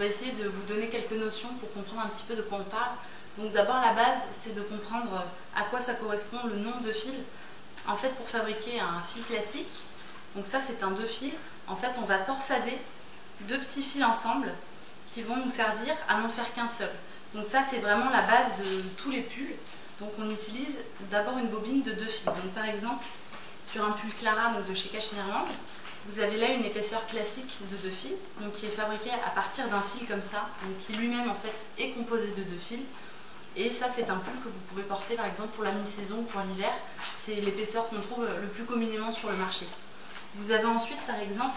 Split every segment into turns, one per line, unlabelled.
va essayer de vous donner quelques notions pour comprendre un petit peu de quoi on parle. Donc d'abord la base, c'est de comprendre à quoi ça correspond le nombre de fils. En fait, pour fabriquer un fil classique, donc ça c'est un 2 fils, en fait on va torsader 2 petits fils ensemble qui vont nous servir à n'en faire qu'un seul. Donc ça c'est vraiment la base de tous les pulls. Donc on utilise d'abord une bobine de 2 fils. Donc par exemple, sur un pull Clara donc de chez Cashmereland, vous avez là une épaisseur classique de 2 fils, donc qui est fabriquée à partir d'un fil comme ça, donc qui lui-même en fait est composé de 2 fils. Et ça c'est un pull que vous pouvez porter par exemple pour la mi-saison ou pour l'hiver. C'est l'épaisseur qu'on trouve le plus communément sur le marché. Vous avez ensuite par exemple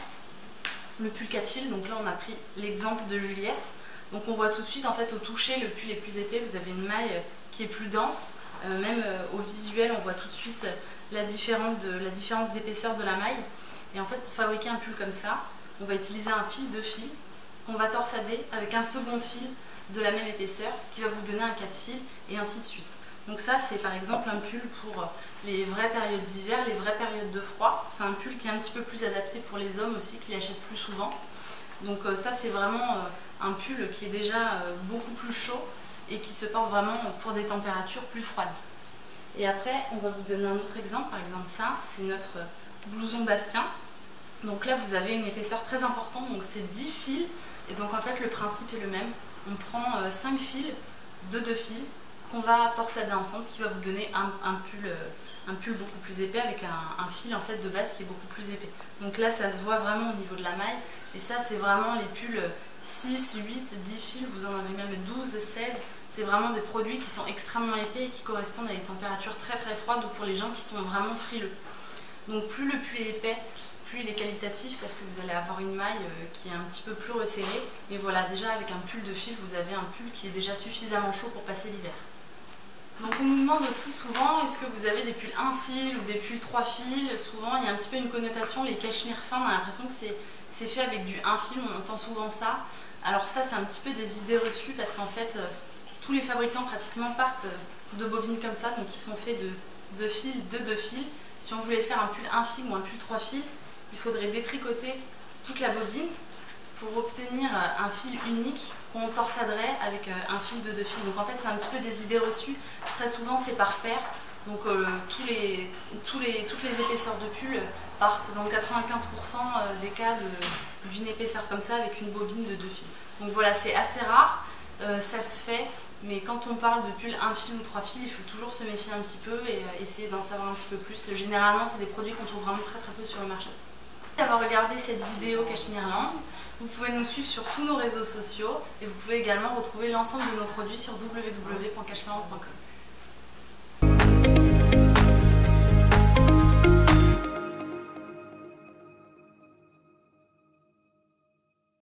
le pull 4 fils, donc là on a pris l'exemple de Juliette. Donc on voit tout de suite en fait au toucher le pull est plus épais, vous avez une maille qui est plus dense, même au visuel on voit tout de suite la différence d'épaisseur de la maille. Et en fait pour fabriquer un pull comme ça, on va utiliser un fil de fil qu'on va torsader avec un second fil de la même épaisseur, ce qui va vous donner un 4 fils et ainsi de suite. Donc ça c'est par exemple un pull pour les vraies périodes d'hiver, les vraies périodes de froid. C'est un pull qui est un petit peu plus adapté pour les hommes aussi, qui l'achètent plus souvent. Donc ça c'est vraiment un pull qui est déjà beaucoup plus chaud et qui se porte vraiment pour des températures plus froides. Et après on va vous donner un autre exemple, par exemple ça c'est notre blouson Bastien. Donc là vous avez une épaisseur très importante, donc c'est 10 fils et donc en fait le principe est le même. On prend 5 fils de 2 fils qu'on va torsader ensemble, ce qui va vous donner un pull beaucoup plus épais avec un fil en fait de base qui est beaucoup plus épais. Donc là ça se voit vraiment au niveau de la maille et ça c'est vraiment les pulls 6, 8, 10 fils, vous en avez même 12, 16. C'est vraiment des produits qui sont extrêmement épais et qui correspondent à des températures très très froides ou pour les gens qui sont vraiment frileux. Donc plus le pull est épais, plus il est qualitatif parce que vous allez avoir une maille qui est un petit peu plus resserrée. Et voilà, déjà avec un pull de fil, vous avez un pull qui est déjà suffisamment chaud pour passer l'hiver. Donc on nous demande aussi souvent, est-ce que vous avez des pulls 1 fil ou des pulls 3 fils? Souvent il y a un petit peu une connotation, les cachemires fins, on a l'impression que c'est fait avec du 1 fil, on entend souvent ça. Alors ça c'est un petit peu des idées reçues parce qu'en fait tous les fabricants pratiquement partent de bobines comme ça, donc qui sont faits de 2 fils, de 2 fils. Si on voulait faire un pull 1 fil ou un pull 3 fils, il faudrait détricoter toute la bobine pour obtenir un fil unique qu'on torsaderait avec un fil de 2 fils. Donc en fait c'est un petit peu des idées reçues, très souvent c'est par paire, donc toutes les épaisseurs de pull partent dans 95% des cas d'une épaisseur comme ça avec une bobine de 2 fils. Donc voilà, c'est assez rare, ça se fait, mais quand on parle de pull 1 fil ou 3 fils, il faut toujours se méfier un petit peu et essayer d'en savoir un petit peu plus. Généralement c'est des produits qu'on trouve vraiment très peu sur le marché. D'avoir regardé cette vidéo Cashmereland. Vous pouvez nous suivre sur tous nos réseaux sociaux et vous pouvez également retrouver l'ensemble de nos produits sur www.cashmereland.com.